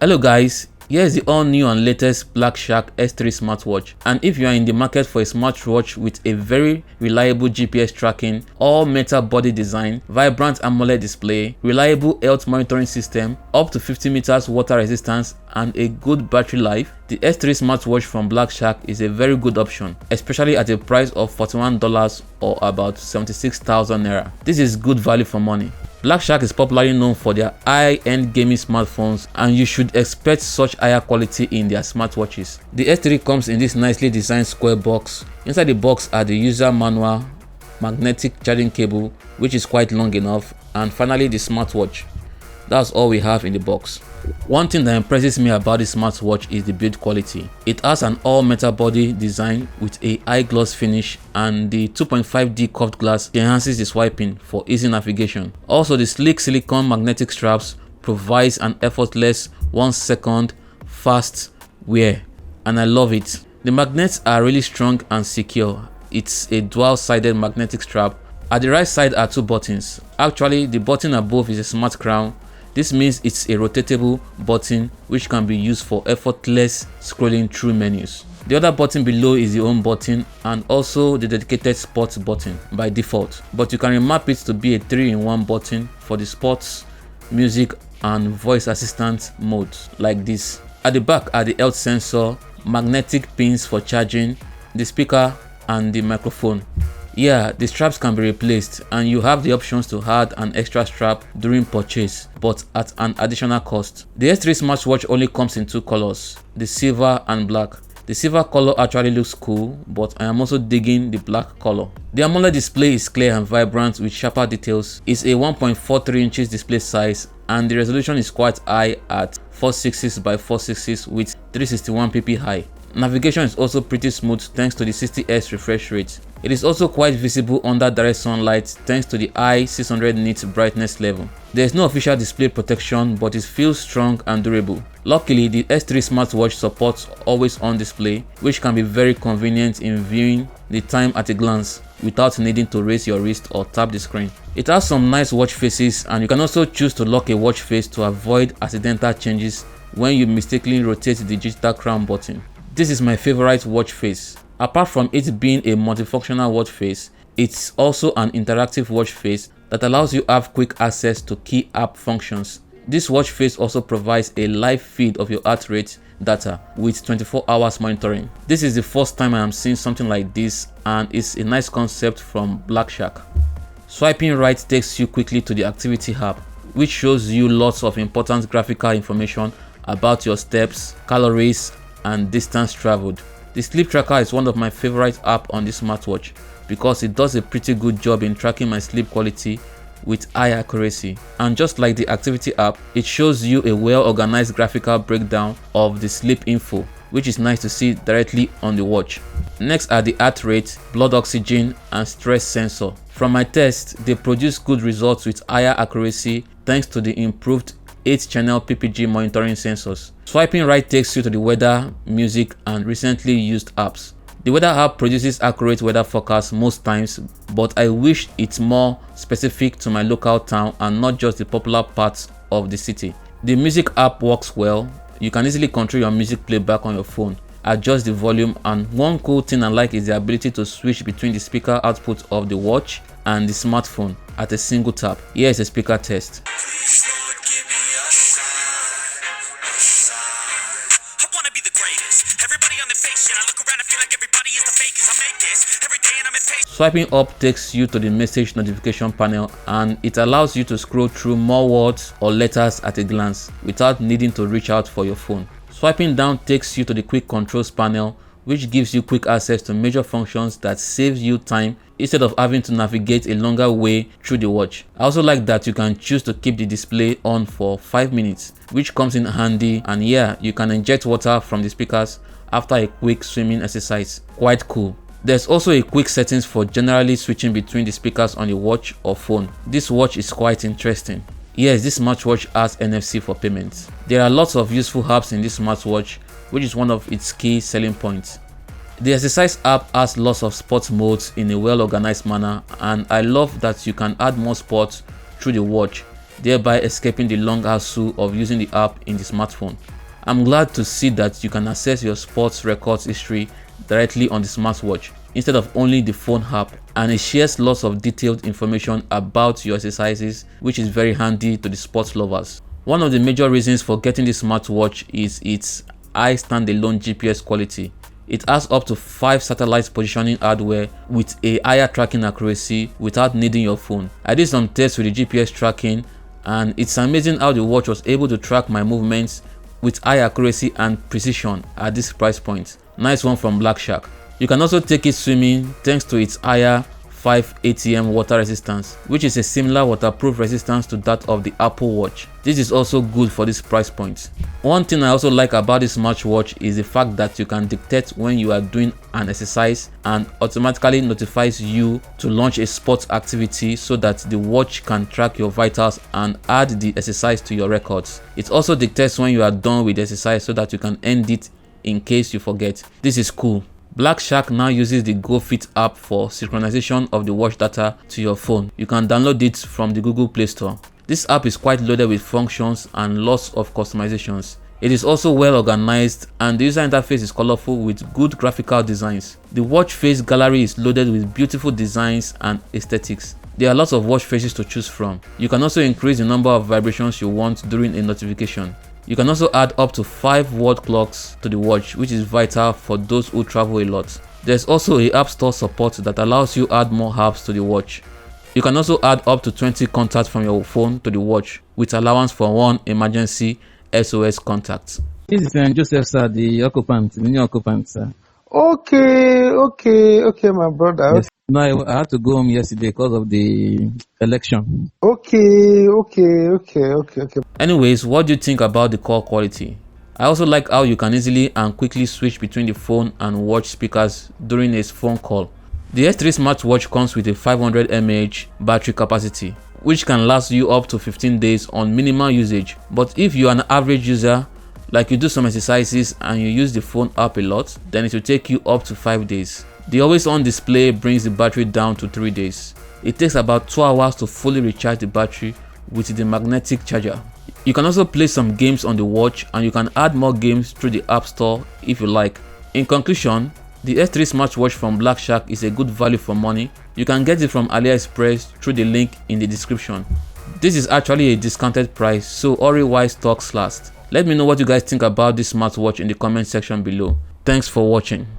Hello guys, here is the all new and latest BlackShark S3 Smartwatch, and if you are in the market for a smartwatch with a very reliable GPS tracking, all metal body design, vibrant AMOLED display, reliable health monitoring system, up to 50 meters water resistance and a good battery life, the S3 smartwatch from BlackShark is a very good option, especially at a price of $41 or about 76,000 Naira. This is good value for money. BlackShark is popularly known for their high-end gaming smartphones, and you should expect such higher quality in their smartwatches. The S3 comes in this nicely designed square box. Inside the box are the user manual, magnetic charging cable which is quite long enough, and finally the smartwatch. That's all we have in the box. One thing that impresses me about this smartwatch is the build quality. It has an all metal body design with a high gloss finish, and the 2.5D curved glass enhances the swiping for easy navigation. Also, the sleek silicone magnetic straps provides an effortless 1 second fast wear, and I love it. The magnets are really strong and secure. It's a dual-sided magnetic strap. At the right side are two buttons. Actually, the button above is a smart crown. This means it's a rotatable button which can be used for effortless scrolling through menus. The other button below is the home button and also the dedicated sports button by default, but you can remap it to be a 3-in-1 button for the sports, music and voice assistant modes like this. At the back are the health sensor, magnetic pins for charging, the speaker and the microphone. Yeah, the straps can be replaced and you have the options to add an extra strap during purchase, but at an additional cost. The S3 smartwatch only comes in two colors, the silver and black. The silver color actually looks cool, but I am also digging the black color. The AMOLED display is clear and vibrant with sharper details. It's a 1.43 inches display size and the resolution is quite high at 460 by 460 with 361 ppi high. Navigation is also pretty smooth thanks to the 60Hz refresh rate. It is also quite visible under direct sunlight thanks to the high 600 nits brightness level. There is no official display protection, but it feels strong and durable. Luckily, the S3 smartwatch supports always on display, which can be very convenient in viewing the time at a glance without needing to raise your wrist or tap the screen. It has some nice watch faces, and you can also choose to lock a watch face to avoid accidental changes when you mistakenly rotate the digital crown button. This is my favorite watch face. Apart from it being a multifunctional watch face, it's also an interactive watch face that allows you to have quick access to key app functions. This watch face also provides a live feed of your heart rate data with 24 hours monitoring. This is the first time I am seeing something like this, and it's a nice concept from BlackShark. Swiping right takes you quickly to the activity app, which shows you lots of important graphical information about your steps, calories and distance traveled. The sleep tracker is one of my favorite apps on this smartwatch because it does a pretty good job in tracking my sleep quality with high accuracy, and just like the activity app, it shows you a well organized graphical breakdown of the sleep info, which is nice to see directly on the watch. Next are the heart rate, blood oxygen and stress sensor. From my test, they produce good results with higher accuracy thanks to the improved 8-channel PPG monitoring sensors. Swiping right takes you to the weather, music and recently used apps. The weather app produces accurate weather forecasts most times, but I wish it's more specific to my local town and not just the popular parts of the city. The music app works well. You can easily control your music playback on your phone, adjust the volume, and one cool thing I like is the ability to switch between the speaker output of the watch and the smartphone at a single tap. Here is a speaker test. Swiping up takes you to the message notification panel, and it allows you to scroll through more words or letters at a glance without needing to reach out for your phone. Swiping down takes you to the quick controls panel, which gives you quick access to major functions that saves you time instead of having to navigate a longer way through the watch. I also like that you can choose to keep the display on for 5 minutes, which comes in handy, and yeah, you can inject water from the speakers after a quick swimming exercise. Quite cool. There's also a quick settings for generally switching between the speakers on the watch or phone. This watch is quite interesting. Yes, this smartwatch has NFC for payments. There are lots of useful apps in this smartwatch, which is one of its key selling points. The exercise app has lots of sports modes in a well organized manner, and I love that you can add more sports through the watch. thereby escaping the long hassle of using the app in the smartphone. I'm glad to see that you can access your sports records history directly on the smartwatch instead of only the phone app, and it shares lots of detailed information about your exercises, which is very handy to the sports lovers. One of the major reasons for getting this smartwatch is its high standalone GPS quality. It has up to 5 satellite positioning hardware with a higher tracking accuracy without needing your phone. I did some tests with the GPS tracking, and it's amazing how the watch was able to track my movements with high accuracy and precision at this price point. Nice one from BlackShark. You can also take it swimming thanks to its higher 5 ATM water resistance, which is a similar waterproof resistance to that of the Apple Watch. This is also good for this price point. One thing I also like about this smartwatch is the fact that you can dictate when you are doing an exercise and automatically notifies you to launch a sports activity so that the watch can track your vitals and add the exercise to your records. It also dictates when you are done with the exercise so that you can end it in case you forget. This is cool. BlackShark now uses the GoFit app for synchronization of the watch data to your phone. You can download it from the Google Play Store. This app is quite loaded with functions and lots of customizations. It is also well organized and the user interface is colorful with good graphical designs. The watch face gallery is loaded with beautiful designs and aesthetics. There are lots of watch faces to choose from. You can also increase the number of vibrations you want during a notification. You can also add up to 5 word clocks to the watch, which is vital for those who travel a lot. There's also a app store support that allows you add more apps to the watch. You can also add up to 20 contacts from your phone to the watch with allowance for 1 emergency SOS contact. This is Joseph, sir, the occupant, the new occupant, sir. Okay, my brother. Yes. No, I had to go home yesterday because of the election. Okay. Anyways, what do you think about the call quality? I also like how you can easily and quickly switch between the phone and watch speakers during a phone call. The S3 smartwatch comes with a 500 mAh battery capacity, which can last you up to 15 days on minimal usage. But if you are an average user, like you do some exercises and you use the phone app a lot, then it will take you up to 5 days. The always on display brings the battery down to 3 days. It takes about 2 hours to fully recharge the battery with the magnetic charger. You can also play some games on the watch and you can add more games through the app store if you like. In conclusion, the S3 smartwatch from BlackShark is a good value for money. You can get it from AliExpress through the link in the description. This is actually a discounted price, so hurry while stocks last. Let me know what you guys think about this smartwatch in the comment section below. Thanks for watching.